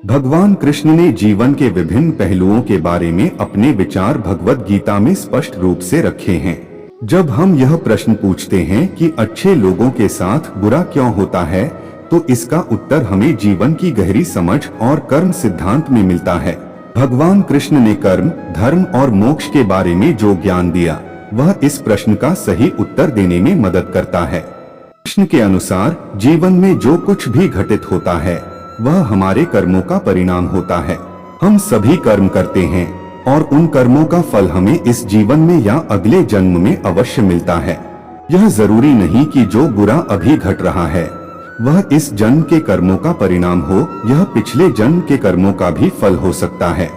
भगवान कृष्ण ने जीवन के विभिन्न पहलुओं के बारे में अपने विचार भगवत गीता में स्पष्ट रूप से रखे हैं। जब हम यह प्रश्न पूछते हैं कि अच्छे लोगों के साथ बुरा क्यों होता है, तो इसका उत्तर हमें जीवन की गहरी समझ और कर्म सिद्धांत में मिलता है। भगवान कृष्ण ने कर्म, धर्म और मोक्ष के बारे में जो ज्ञान दिया, वह इस प्रश्न का सही उत्तर देने में मदद करता है। कृष्ण के अनुसार जीवन में जो कुछ भी घटित होता है, वह हमारे कर्मों का परिणाम होता है। हम सभी कर्म करते हैं और उन कर्मों का फल हमें इस जीवन में या अगले जन्म में अवश्य मिलता है। यह जरूरी नहीं कि जो बुरा अभी घट रहा है वह इस जन्म के कर्मों का परिणाम हो, यह पिछले जन्म के कर्मों का भी फल हो सकता है।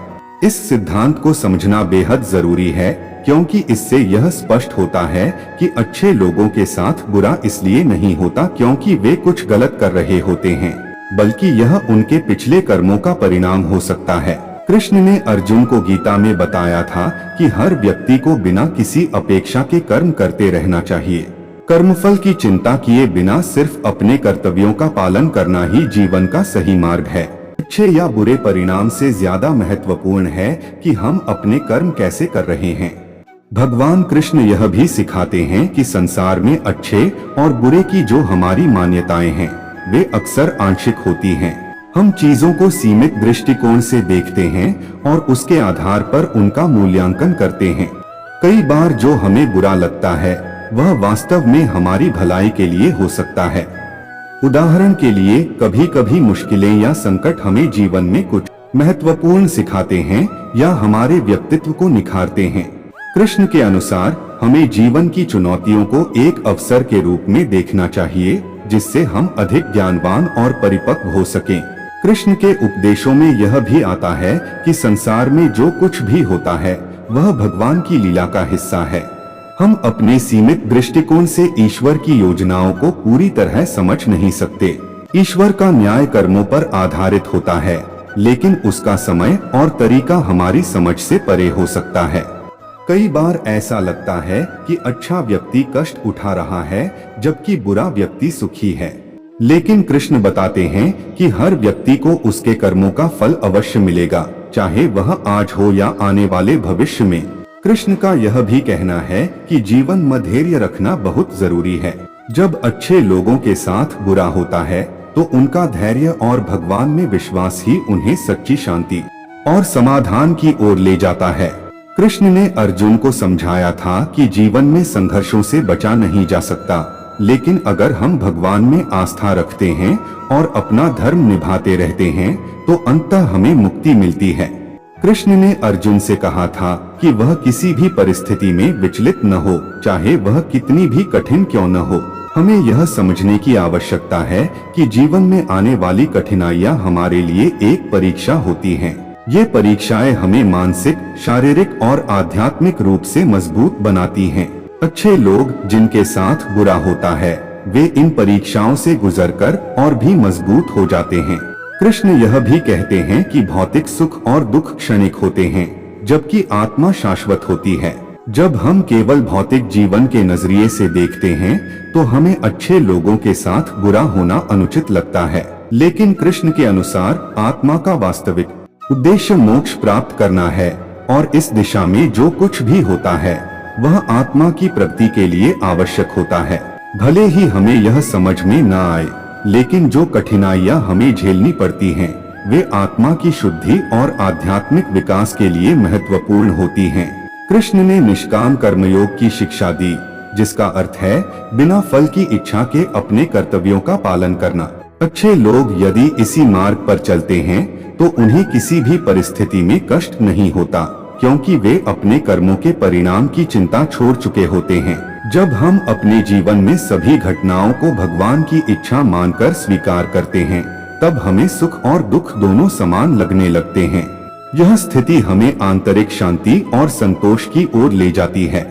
इस सिद्धांत को समझना बेहद जरूरी है, क्योंकि इससे यह स्पष्ट होता है कि अच्छे लोगों के साथ बुरा इसलिए नहीं होता क्योंकि वे कुछ गलत कर रहे होते हैं, बल्कि यह उनके पिछले कर्मों का परिणाम हो सकता है। कृष्ण ने अर्जुन को गीता में बताया था कि हर व्यक्ति को बिना किसी अपेक्षा के कर्म करते रहना चाहिए। कर्मफल की चिंता किए बिना सिर्फ अपने कर्तव्यों का पालन करना ही जीवन का सही मार्ग है। अच्छे या बुरे परिणाम से ज्यादा महत्वपूर्ण है कि हम अपने कर्म कैसे कर रहे हैं। भगवान कृष्ण यह भी सिखाते हैं कि संसार में अच्छे और बुरे की जो हमारी मान्यताएं हैं, वे अक्सर आंशिक होती हैं। हम चीजों को सीमित दृष्टिकोण से देखते हैं और उसके आधार पर उनका मूल्यांकन करते हैं। कई बार जो हमें बुरा लगता है वह वास्तव में हमारी भलाई के लिए हो सकता है। उदाहरण के लिए, कभी कभी मुश्किलें या संकट हमें जीवन में कुछ महत्वपूर्ण सिखाते हैं या हमारे व्यक्तित्व को निखारते हैं। कृष्ण के अनुसार हमें जीवन की चुनौतियों को एक अवसर के रूप में देखना चाहिए, जिससे हम अधिक ज्ञानवान और परिपक्व हो सकें। कृष्ण के उपदेशों में यह भी आता है कि संसार में जो कुछ भी होता है वह भगवान की लीला का हिस्सा है। हम अपने सीमित दृष्टिकोण से ईश्वर की योजनाओं को पूरी तरह समझ नहीं सकते। ईश्वर का न्याय कर्मों पर आधारित होता है, लेकिन उसका समय और तरीका हमारी समझ से परे हो सकता है। कई बार ऐसा लगता है कि अच्छा व्यक्ति कष्ट उठा रहा है जबकि बुरा व्यक्ति सुखी है, लेकिन कृष्ण बताते हैं कि हर व्यक्ति को उसके कर्मों का फल अवश्य मिलेगा, चाहे वह आज हो या आने वाले भविष्य में। कृष्ण का यह भी कहना है कि जीवन में धैर्य रखना बहुत जरूरी है। जब अच्छे लोगों के साथ बुरा होता है तो उनका धैर्य और भगवान में विश्वास ही उन्हें सच्ची शांति और समाधान की ओर ले जाता है। कृष्ण ने अर्जुन को समझाया था कि जीवन में संघर्षों से बचा नहीं जा सकता, लेकिन अगर हम भगवान में आस्था रखते हैं और अपना धर्म निभाते रहते हैं तो अंततः हमें मुक्ति मिलती है। कृष्ण ने अर्जुन से कहा था कि वह किसी भी परिस्थिति में विचलित न हो, चाहे वह कितनी भी कठिन क्यों न हो। हमें यह समझने की आवश्यकता है कि जीवन में आने वाली कठिनाइयां हमारे लिए एक परीक्षा होती हैं। ये परीक्षाएं हमें मानसिक, शारीरिक और आध्यात्मिक रूप से मजबूत बनाती हैं। अच्छे लोग जिनके साथ बुरा होता है, वे इन परीक्षाओं से गुजरकर और भी मजबूत हो जाते हैं। कृष्ण यह भी कहते हैं कि भौतिक सुख और दुख क्षणिक होते हैं, जबकि आत्मा शाश्वत होती है। जब हम केवल भौतिक जीवन के नजरिए से देखते हैं तो हमें अच्छे लोगों के साथ बुरा होना अनुचित लगता है, लेकिन कृष्ण के अनुसार आत्मा का वास्तविक उद्देश्य मोक्ष प्राप्त करना है और इस दिशा में जो कुछ भी होता है वह आत्मा की प्रगति के लिए आवश्यक होता है। भले ही हमें यह समझ में न आए, लेकिन जो कठिनाइयां हमें झेलनी पड़ती हैं, वे आत्मा की शुद्धि और आध्यात्मिक विकास के लिए महत्वपूर्ण होती हैं। कृष्ण ने निष्काम कर्मयोग की शिक्षा दी, जिसका अर्थ है बिना फल की इच्छा के अपने कर्तव्यों का पालन करना। अच्छे लोग यदि इसी मार्ग पर चलते हैं तो उन्हें किसी भी परिस्थिति में कष्ट नहीं होता, क्योंकि वे अपने कर्मों के परिणाम की चिंता छोड़ चुके होते हैं। जब हम अपने जीवन में सभी घटनाओं को भगवान की इच्छा मानकर स्वीकार करते हैं, तब हमें सुख और दुख दोनों समान लगने लगते हैं। यह स्थिति हमें आंतरिक शांति और संतोष की ओर ले जाती है।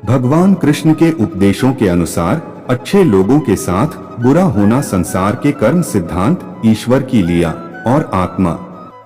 भगवान कृष्ण के उपदेशों के अनुसार अच्छे लोगों के साथ बुरा होना संसार के कर्म सिद्धांत, ईश्वर की लीला और आत्मा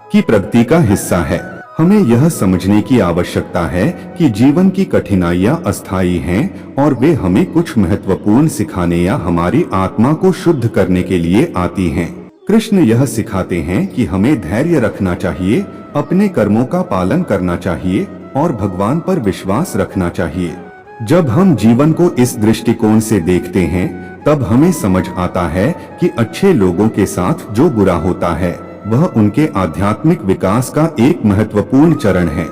की प्रगति का हिस्सा है। हमें यह समझने की आवश्यकता है कि जीवन की कठिनाइयां अस्थायी हैं और वे हमें कुछ महत्वपूर्ण सिखाने या हमारी आत्मा को शुद्ध करने के लिए आती हैं। कृष्ण यह सिखाते हैं कि हमें धैर्य रखना चाहिए, अपने कर्मों का पालन करना चाहिए और भगवान पर विश्वास रखना चाहिए। जब हम जीवन को इस दृष्टिकोण से देखते हैं, तब हमें समझ आता है कि अच्छे लोगों के साथ जो बुरा होता है वह उनके आध्यात्मिक विकास का एक महत्वपूर्ण चरण है।